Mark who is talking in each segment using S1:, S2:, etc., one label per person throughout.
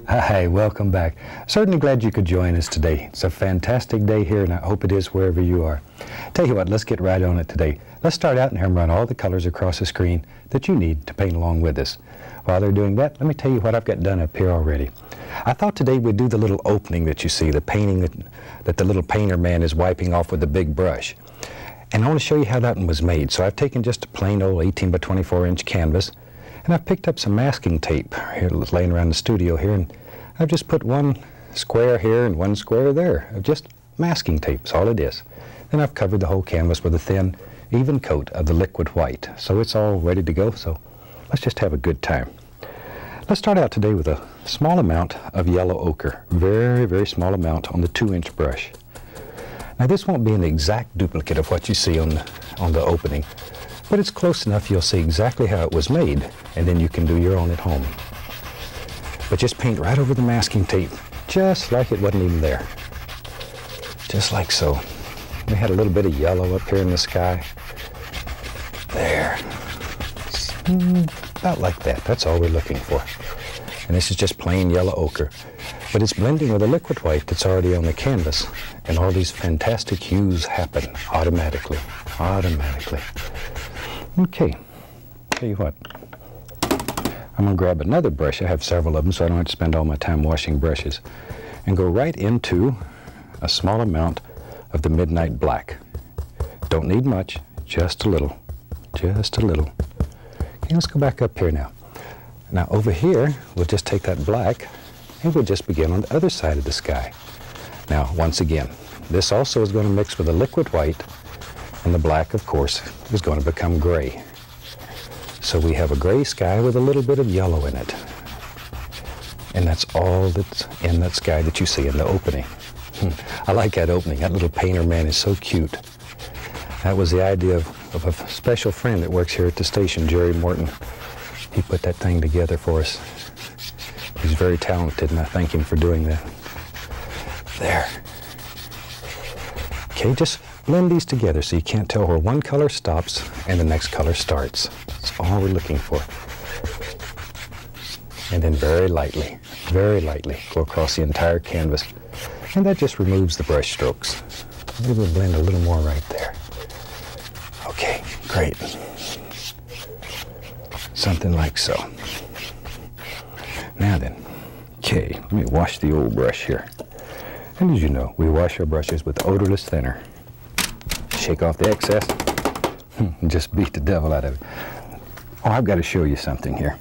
S1: Hi, welcome back. Certainly glad you could join us today. It's a fantastic day here, and I hope it is wherever you are. Tell you what, let's get right on it today. Let's start out and have them run all the colors across the screen that you need to paint along with us. While they're doing that, let me tell you what I've got done up here already. I thought today we'd do the little opening that you see, the painting that the little painter man is wiping off with a big brush. And I want to show you how that one was made. So I've taken just a plain old 18 by 24 inch canvas, and I've picked up some masking tape here laying around the studio here, and I've just put one square here and one square there of just masking tape. That's all it is. Then I've covered the whole canvas with a thin, even coat of the liquid white. So it's all ready to go, so let's just have a good time. Let's start out today with a small amount of yellow ochre, very, very small amount on the 2-inch brush. Now this won't be an exact duplicate of what you see on the opening, but it's close enough you'll see exactly how it was made, and then you can do your own at home. But just paint right over the masking tape, just like it wasn't even there. Just like so. We had a little bit of yellow up here in the sky. There. About like that. That's all we're looking for. And this is just plain yellow ochre. But it's blending with a liquid white that's already on the canvas, and all these fantastic hues happen automatically. Automatically. Okay. Tell you what. I'm going to grab another brush. I have several of them, so I don't have to spend all my time washing brushes. And go right into a small amount of the Midnight Black. Don't need much, just a little. Just a little. Okay, let's go back up here now. Now over here, we'll just take that black and we'll just begin on the other side of the sky. Now, once again, this also is going to mix with a liquid white, and the black, of course, is going to become gray. So we have a gray sky with a little bit of yellow in it. And that's all that's in that sky that you see in the opening. I like that opening. That little painter man is so cute. That was the idea of a special friend that works here at the station, Jerry Morton. He put that thing together for us. He's very talented, and I thank him for doing that. There. Okay, just blend these together so you can't tell where one color stops and the next color starts. That's all we're looking for. And then very lightly go across the entire canvas. And that just removes the brush strokes. Maybe we'll blend a little more right there. Okay, great. Something like so. Now then, okay, let me wash the old brush here. And as you know, we wash our brushes with odorless thinner. Shake off the excess, and just beat the devil out of it. Oh, I've got to show you something here.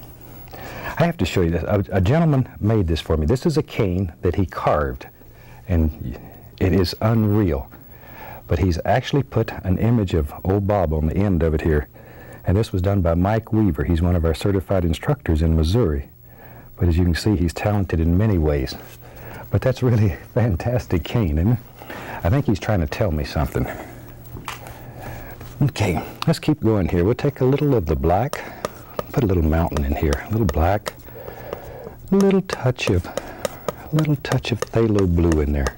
S1: I have to show you this. A gentleman made this for me. This is a cane that he carved, and it is unreal. But he's actually put an image of old Bob on the end of it here. And this was done by Mike Weaver. He's one of our certified instructors in Missouri. But as you can see, he's talented in many ways. But that's really a fantastic cane, isn't it? I think he's trying to tell me something. Okay, let's keep going here. We'll take a little of the black, put a little mountain in here, a little black, a little touch of phthalo blue in there.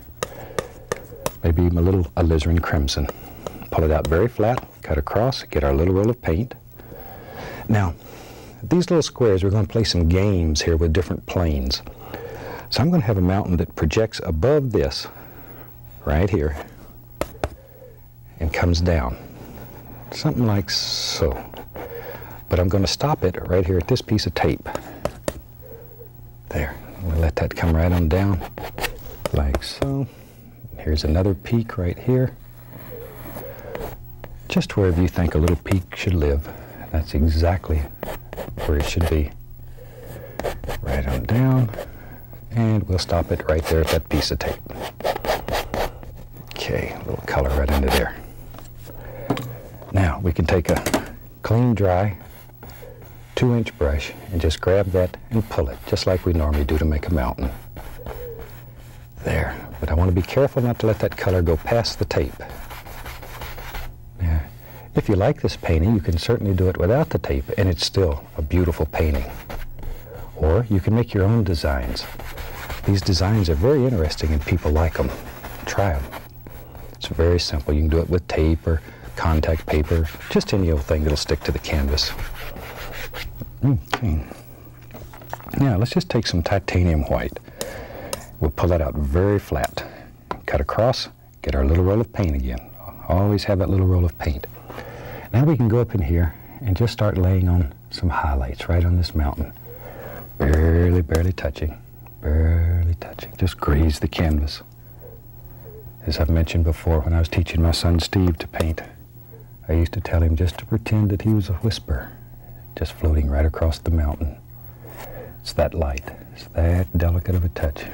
S1: Maybe even a little alizarin crimson. Pull it out very flat, cut across, get our little roll of paint. Now, these little squares, we're going to play some games here with different planes. So I'm going to have a mountain that projects above this, right here, and comes down. Something like so. But I'm going to stop it right here at this piece of tape. There. I'm going to let that come right on down, like so. Here's another peak right here. Just wherever you think a little peak should live. That's exactly where it should be. Right on down. And we'll stop it right there at that piece of tape. Okay, a little color right into there. Now we can take a clean, dry 2-inch brush and just grab that and pull it, just like we normally do to make a mountain. There. But I want to be careful not to let that color go past the tape. Yeah. If you like this painting, you can certainly do it without the tape, and it's still a beautiful painting. Or you can make your own designs. These designs are very interesting and people like them. Try them. It's very simple. You can do it with tape or contact paper, just any old thing that'll stick to the canvas. Okay. Now let's just take some titanium white. We'll pull that out very flat. Cut across, get our little roll of paint again. Always have that little roll of paint. Now we can go up in here and just start laying on some highlights right on this mountain. Barely, barely touching. Barely touching. Just graze the canvas. As I've mentioned before, when I was teaching my son Steve to paint, I used to tell him just to pretend that he was a whisper, just floating right across the mountain. It's that light. It's that delicate of a touch.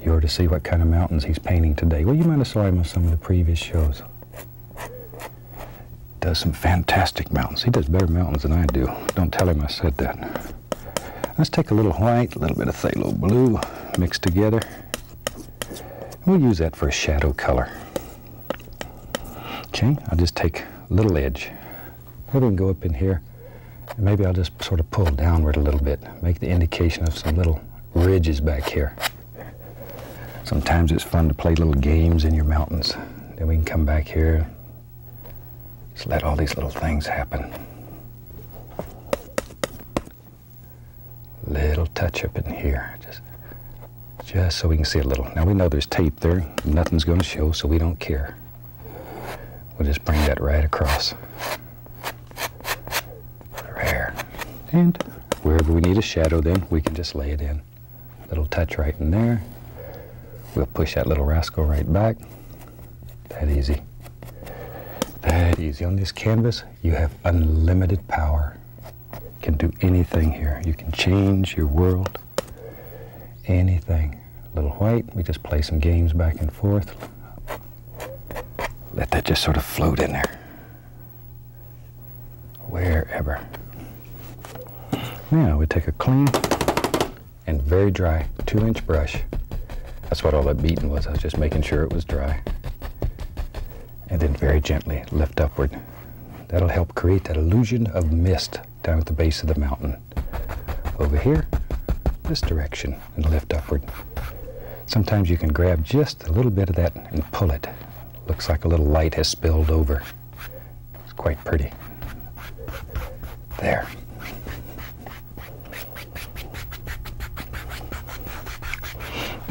S1: You ought to see what kind of mountains he's painting today. Well, you might have saw him on some of the previous shows. Does some fantastic mountains. He does better mountains than I do. Don't tell him I said that. Let's take a little white, a little bit of phthalo blue mixed together. We'll use that for a shadow color. Okay, I'll just take a little edge. Maybe we can go up in here, and maybe I'll just sort of pull downward a little bit, make the indication of some little ridges back here. Sometimes it's fun to play little games in your mountains. Then we can come back here, just let all these little things happen. Little touch up in here, just so we can see a little. Now we know there's tape there, nothing's going to show, so we don't care. We'll just bring that right across. There. And wherever we need a shadow, then we can just lay it in. Little touch right in there. We'll push that little rascal right back. That easy. That easy. On this canvas, you have unlimited power. You can do anything here. You can change your world. Anything. Little white, we just play some games back and forth. Let that just sort of float in there. Wherever. Now we take a clean and very dry 2-inch brush. That's what all that beating was. I was just making sure it was dry. And then very gently lift upward. That'll help create that illusion of mist down at the base of the mountain. Over here, this direction, and lift upward. Sometimes you can grab just a little bit of that and pull it. Looks like a little light has spilled over. It's quite pretty. There.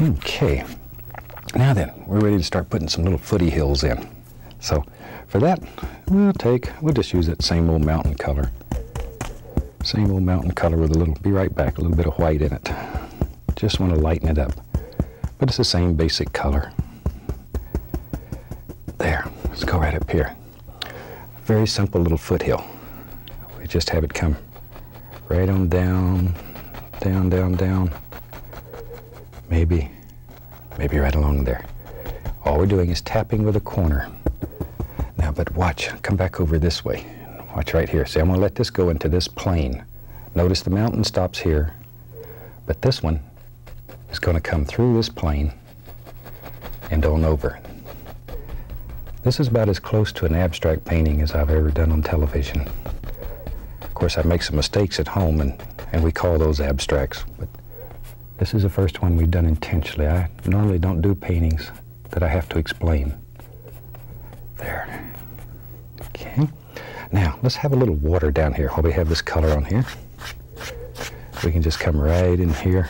S1: Okay. Now then, we're ready to start putting some little footy hills in. So for that, we'll just use that same old mountain color. Same old mountain color with a little, be right back, a little bit of white in it. Just want to lighten it up. But it's the same basic color. There, let's go right up here. Very simple little foothill. We just have it come right on down, down, down, down. Maybe right along there. All we're doing is tapping with a corner. Now, but watch, come back over this way. Watch right here. See, I'm going to let this go into this plane. Notice the mountain stops here, but this one is going to come through this plane and on over. This is about as close to an abstract painting as I've ever done on television. Of course, I make some mistakes at home, and we call those abstracts, but this is the first one we've done intentionally. I normally don't do paintings that I have to explain. There. Okay. Now, let's have a little water down here while we have this color on here. We can just come right in here,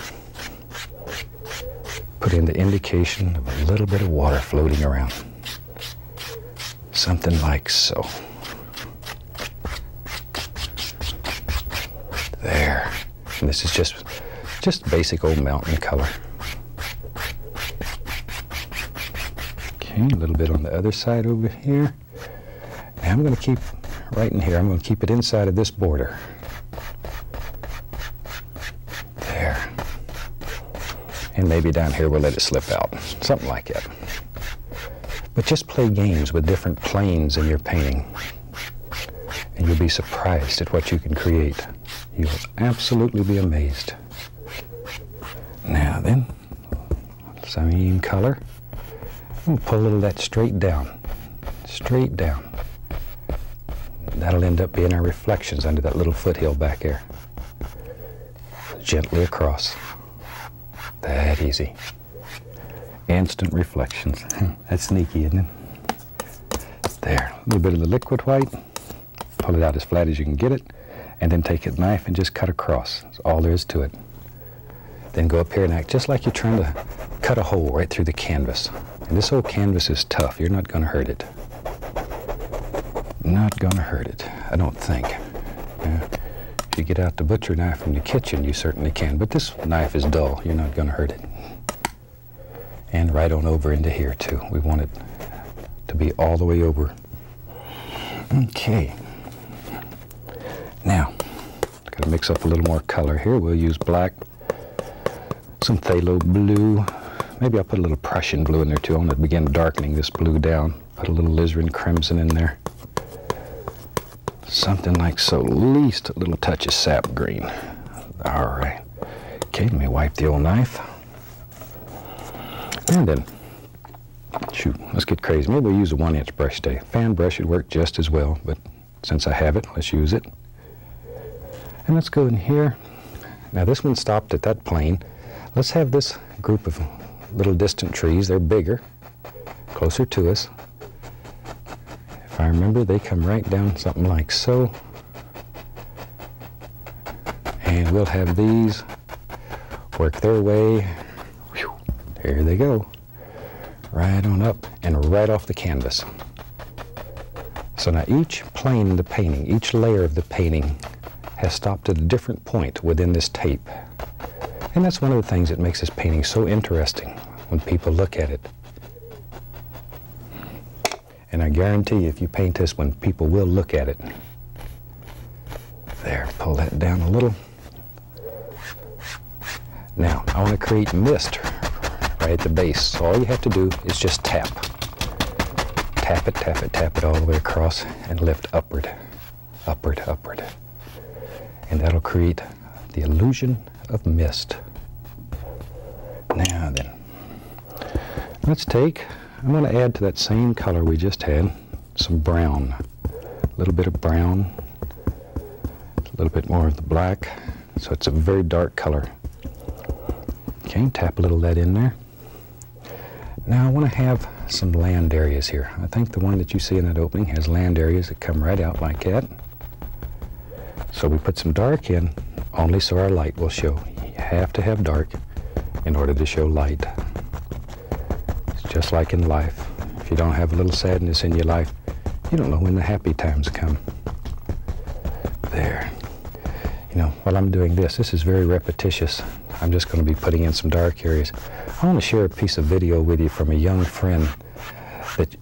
S1: put in the indication of a little bit of water floating around. Something like so. There. And this is just basic old mountain color. Okay, a little bit on the other side over here. And I'm going to keep right in here. I'm going to keep it inside of this border. There. And maybe down here we'll let it slip out. Something like that. But just play games with different planes in your painting, and you'll be surprised at what you can create. You'll absolutely be amazed. Now then, same color. We'll pull a little of that straight down. Straight down. That'll end up being our reflections under that little foothill back there. Gently across. That easy. Instant reflections. That's sneaky, isn't it? There. A little bit of the liquid white. Pull it out as flat as you can get it. and then take a knife and just cut across. That's all there is to it. Then go up here and act just like you're trying to cut a hole right through the canvas. And this old canvas is tough. You're not going to hurt it. Not going to hurt it, I don't think. If you get out the butcher knife from the kitchen, you certainly can. But this knife is dull. You're not going to hurt it. And right on over into here, too. We want it to be all the way over. Okay. Now, got to mix up a little more color here. We'll use black, some phthalo blue. Maybe I'll put a little Prussian blue in there, too. I want to begin darkening this blue down. Put a little alizarin crimson in there. Something like so, at least a little touch of sap green. All right. Okay, let me wipe the old knife. And then, shoot, let's get crazy. Maybe we'll use a 1-inch brush today. Fan brush would work just as well, but since I have it, let's use it. And let's go in here. Now this one stopped at that plane. Let's have this group of little distant trees. They're bigger, closer to us. If I remember, they come right down something like so. And we'll have these work their way. Whew, there they go. Right on up and right off the canvas. So now each plane in the painting, each layer of the painting has stopped at a different point within this tape. And that's one of the things that makes this painting so interesting when people look at it. And I guarantee you, if you paint this one, people will look at it. There, pull that down a little. Now, I want to create mist right at the base. So all you have to do is just tap. Tap it, tap it, tap it all the way across and lift upward, upward, upward. And that'll create the illusion of mist. Now then, let's take, I'm going to add to that same color we just had some brown. A little bit of brown, a little bit more of the black, so it's a very dark color. Okay, tap a little of that in there. Now I want to have some land areas here. I think the one that you see in that opening has land areas that come right out like that. So we put some dark in, only so our light will show. You have to have dark in order to show light. It's just like in life. If you don't have a little sadness in your life, you don't know when the happy times come. There. You know, while I'm doing this, this is very repetitious. I'm just going to be putting in some dark areas. I want to share a piece of video with you from a young friend that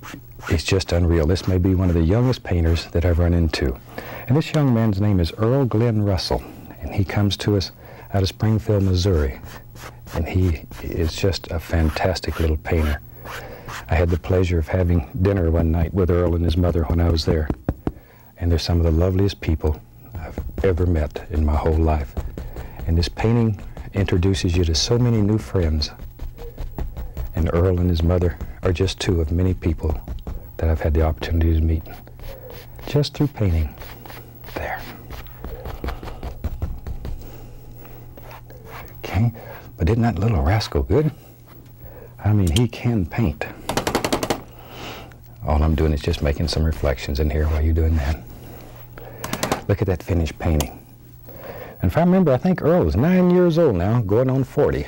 S1: is just unreal. This may be one of the youngest painters that I've run into. And this young man's name is Earl Glenn Russell, and he comes to us out of Springfield, Missouri. And he is just a fantastic little painter. I had the pleasure of having dinner one night with Earl and his mother when I was there. And they're some of the loveliest people I've ever met in my whole life. And this painting introduces you to so many new friends. And Earl and his mother are just two of many people that I've had the opportunity to meet just through painting. There. Okay, but isn't that little rascal good? I mean, he can paint. All I'm doing is just making some reflections in here while you're doing that. Look at that finished painting. And if I remember, I think Earl is 9 years old now, going on 40.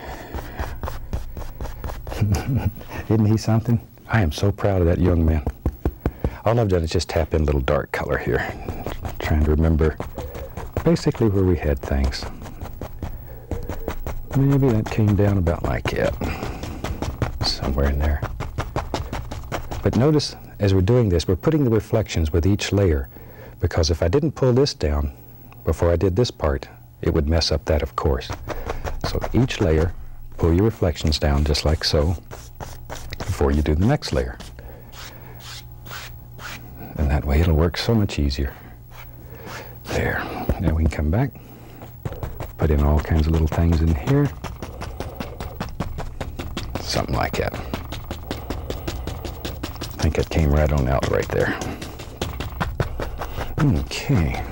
S1: Isn't he something? I am so proud of that young man. All I've done is just tap in a little dark color here. Trying to remember basically where we had things. Maybe that came down about like that. Somewhere in there. But notice, as we're doing this, we're putting the reflections with each layer, because if I didn't pull this down before I did this part, it would mess up that, of course. So each layer, pull your reflections down just like so before you do the next layer. And that way it'll work so much easier. There. Now we can come back, put in all kinds of little things in here. Something like that. I think it came right on out right there. Okay.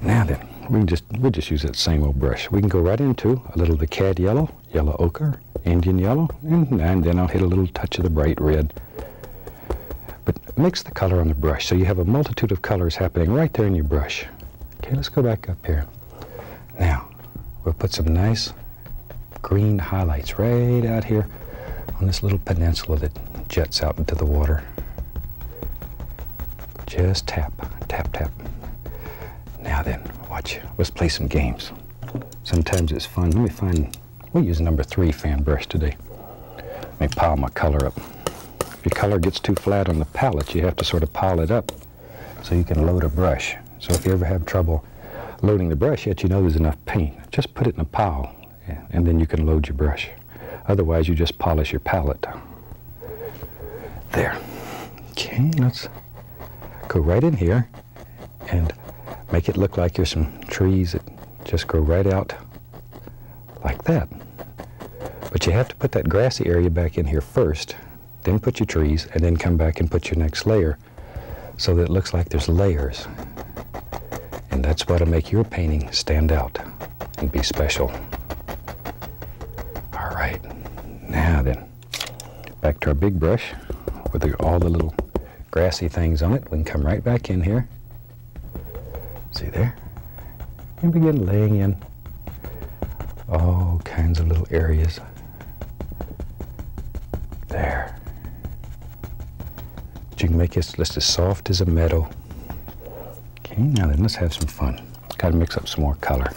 S1: Now then, we'll just use that same old brush. We can go right into a little of the cad yellow, yellow ochre, Indian yellow, and then I'll hit a little touch of the bright red. But mix the color on the brush so you have a multitude of colors happening right there in your brush. Okay, let's go back up here. Now, we'll put some nice green highlights right out here on this little peninsula that jets out into the water. Just tap, tap, tap. Now then, watch. Let's play some games. Sometimes it's fun. Let me find, we'll use number 3 fan brush today. Let me pile my color up. If your color gets too flat on the palette, you have to sort of pile it up so you can load a brush. So if you ever have trouble loading the brush, yet you know there's enough paint, just put it in a pile, and then you can load your brush. Otherwise, you just polish your palette. There. Okay, let's go right in here and make it look like there's some trees that just go right out like that. But you have to put that grassy area back in here first, then put your trees, and then come back and put your next layer so that it looks like there's layers. And that's what'll make your painting stand out and be special. All right, now then, back to our big brush with all the little grassy things on it. We can come right back in here. See there? And begin laying in all kinds of little areas. There. But you can make it just as soft as a meadow. Okay, now then, let's have some fun. Got to mix up some more color.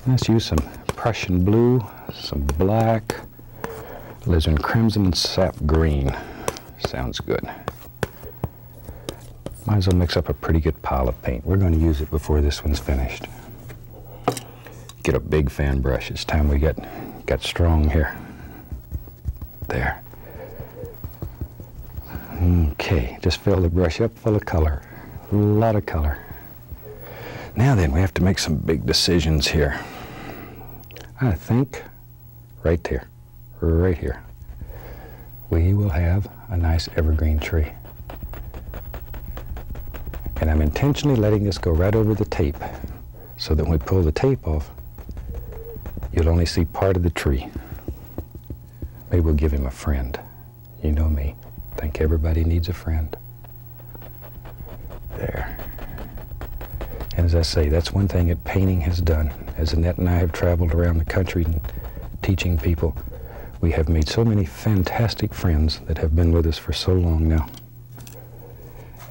S1: Let's use some Prussian blue, some black, alizarin crimson, and sap green. Sounds good. Might as well mix up a pretty good pile of paint. We're going to use it before this one's finished. Get a big fan brush. It's time we got strong here. There. Okay, just fill the brush up full of color. A lot of color. Now then, we have to make some big decisions here. I think right there, right here, we will have a nice evergreen tree. And I'm intentionally letting this go right over the tape so that when we pull the tape off, you'll only see part of the tree. Maybe we'll give him a friend. You know me. I think everybody needs a friend. There. And as I say, that's one thing that painting has done. As Annette and I have traveled around the country and teaching people, we have made so many fantastic friends that have been with us for so long now.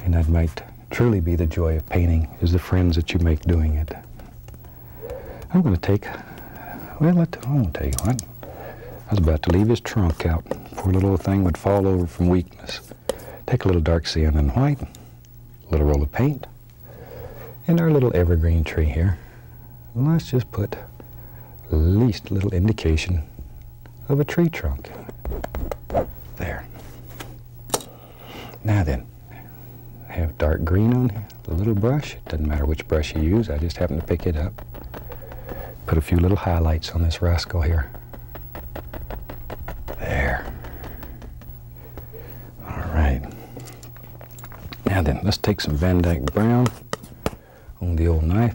S1: And that might truly be the joy of painting, is the friends that you make doing it. I'm going to take, well, I won't tell you what. I was about to leave his trunk out. Poor little old thing would fall over from weakness. Take a little dark sienna and white, a little roll of paint, and our little evergreen tree here. And let's just put at least a little indication of a tree trunk. There. Now then, I have dark green on here, a little brush. It doesn't matter which brush you use, I just happen to pick it up. Put a few little highlights on this rascal here. There. All right. Now then, let's take some Van Dyke brown on the old knife,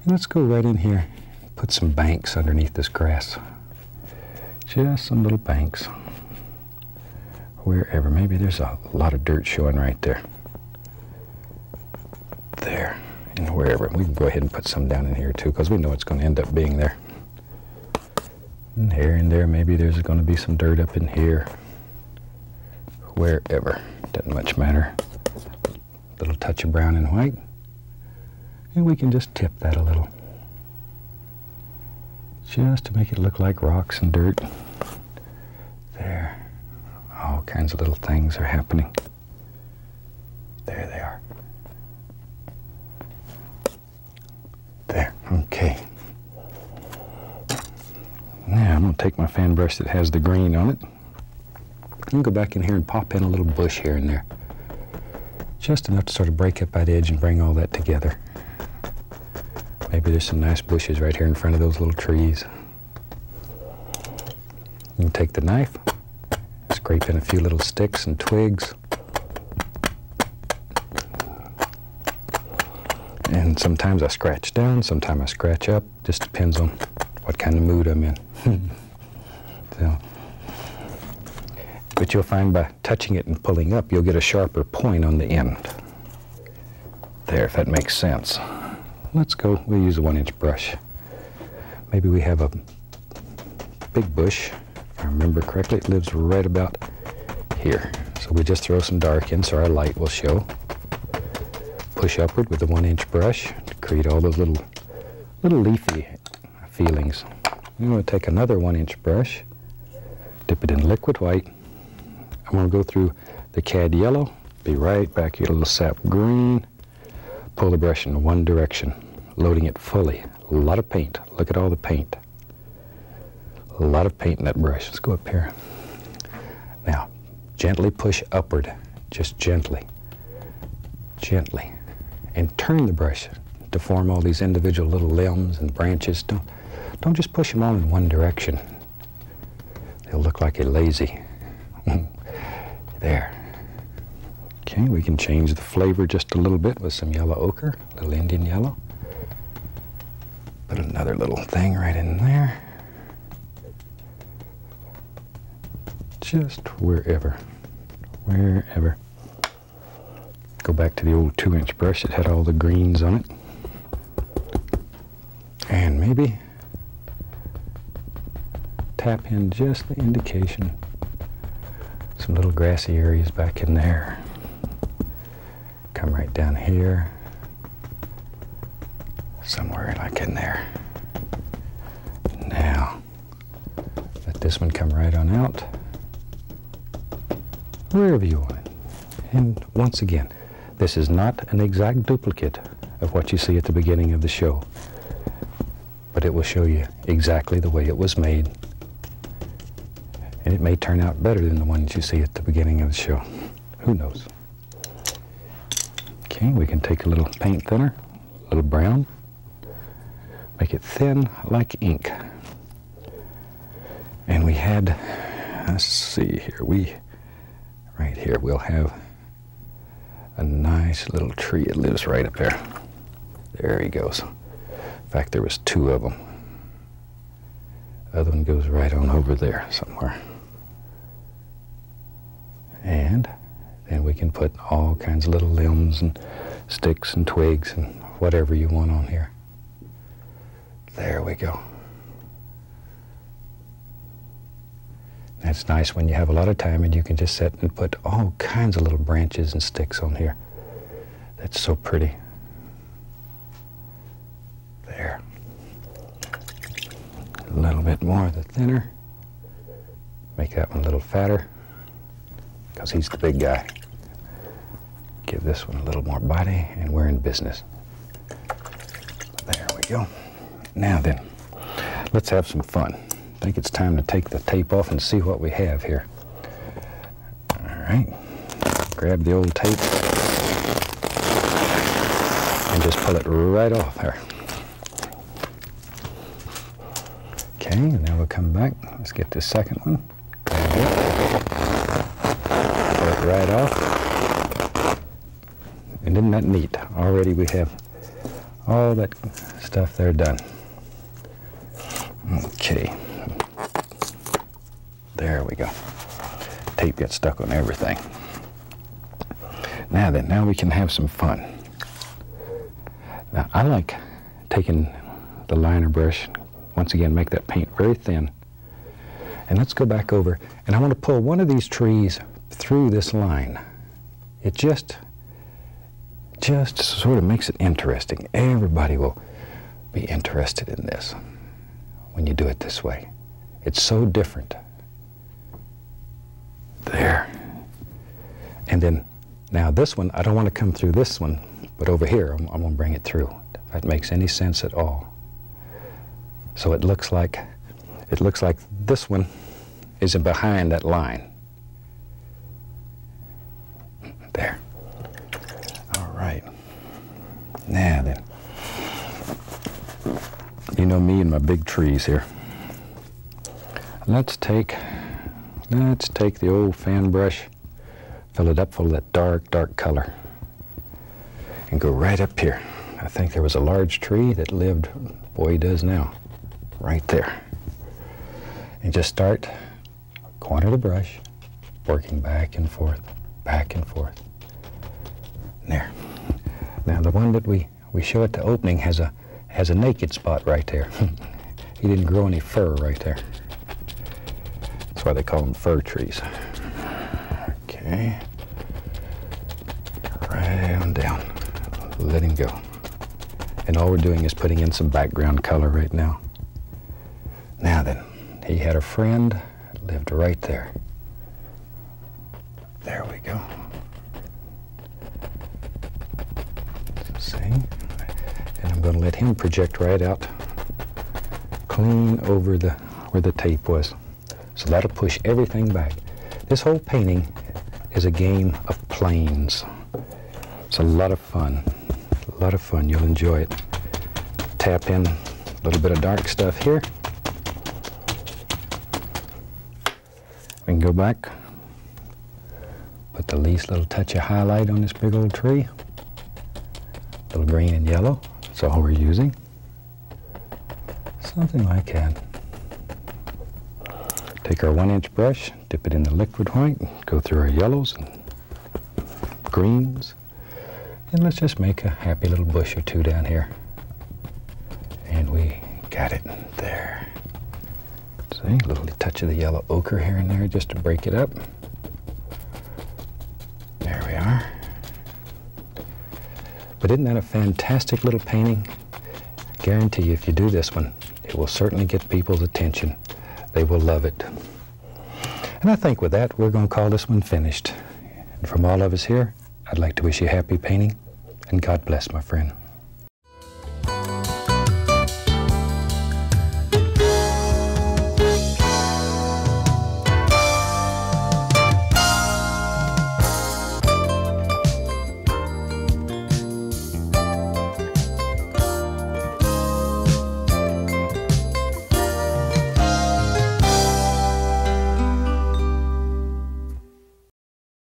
S1: and let's go right in here and put some banks underneath this grass. Just some little banks. Wherever. Maybe there's a lot of dirt showing right there. There. And wherever. We can go ahead and put some down in here too, because we know it's going to end up being there. And here and there, maybe there's going to be some dirt up in here. Wherever. Doesn't much matter. A little touch of brown and white. And we can just tip that a little. Just to make it look like rocks and dirt. There. All kinds of little things are happening. There they are. There, okay. Now I'm going to take my fan brush that has the green on it and go back in here and pop in a little bush here and there. Just enough to sort of break up that edge and bring all that together. Maybe there's some nice bushes right here in front of those little trees. You can take the knife, scrape in a few little sticks and twigs. And sometimes I scratch down, sometimes I scratch up. Just depends on what kind of mood I'm in. So, but you'll find by touching it and pulling up, you'll get a sharper point on the end. There, if that makes sense. Let's go, we'll use a 1-inch brush. Maybe we have a big bush. If I remember correctly, it lives right about here. So we just throw some dark in so our light will show. Push upward with the 1-inch brush to create all those little leafy feelings. I'm going to take another 1-inch brush, dip it in liquid white. I'm going to go through the CAD yellow, be right back, get a little sap green, pull the brush in one direction, loading it fully. A lot of paint. Look at all the paint. A lot of paint in that brush. Let's go up here. Now, gently push upward, just gently, gently, and turn the brush to form all these individual little limbs and branches. Don't just push them all in one direction. They'll look like you're lazy. There. Okay, we can change the flavor just a little bit with some yellow ochre, a little Indian yellow. Put another little thing right in there. Just wherever. Go back to the old 2-inch brush that had all the greens on it. And maybe tap in just the indication. Some little grassy areas back in there. Come right down here. Somewhere like in there. Now, let this one come right on out. Wherever you want it. And once again, this is not an exact duplicate of what you see at the beginning of the show, but it will show you exactly the way it was made. And it may turn out better than the ones you see at the beginning of the show. Who knows? Okay, we can take a little paint thinner, a little brown, make it thin like ink. And we had, let's see here, right here, we'll have a nice little tree. It lives right up there. There he goes. In fact, there was 2 of them. The other one goes right on over there somewhere. And then we can put all kinds of little limbs and sticks and twigs and whatever you want on here. There we go. That's nice when you have a lot of time and you can just sit and put all kinds of little branches and sticks on here. That's so pretty. There. A little bit more of the thinner. Make that one a little fatter because he's the big guy. Give this one a little more body and we're in business. There we go. Now then, let's have some fun. I think it's time to take the tape off and see what we have here. All right, grab the old tape and just pull it right off there. Okay, now we'll come back. Let's get the second one. Grab it. Pull it right off. And isn't that neat? Already we have all that stuff there done. Okay. There we go. Tape gets stuck on everything. Now then, now we can have some fun. Now I like taking the liner brush, once again make that paint very thin. And let's go back over, and I want to pull one of these trees through this line. It just sort of makes it interesting. Everybody will be interested in this when you do it this way. It's so different. There. And then, now this one, I don't want to come through this one, but over here, I'm going to bring it through, if that makes any sense at all. So it looks like this one is behind that line. There. All right. Now then, you know me and my big trees here. Let's take the old fan brush, fill it up full of that dark color, and go right up here. I think there was a large tree that lived, boy, he does now, right there. And just start corner of the brush, working back and forth, back and forth. There. Now the one that we show at the opening has a naked spot right there. He didn't grow any fur right there. That's why they call them fir trees. Okay. Right on down. Let him go. And all we're doing is putting in some background color right now. Now then, he had a friend that lived right there. There we go. See? And I'm going to let him project right out clean over where the tape was. So that'll push everything back. This whole painting is a game of planes. It's a lot of fun. A lot of fun. You'll enjoy it. Tap in a little bit of dark stuff here. We can go back. Put the least little touch of highlight on this big old tree. A little green and yellow. That's all we're using. Something like that. Take our 1-inch brush, dip it in the liquid white, go through our yellows and greens, and let's just make a happy little bush or two down here. And we got it there. See, a little touch of the yellow ochre here and there just to break it up. There we are. But isn't that a fantastic little painting? I guarantee you if you do this one, it will certainly get people's attention. They will love it. And I think with that, we're going to call this one finished. And from all of us here, I'd like to wish you happy painting, and God bless, my friend.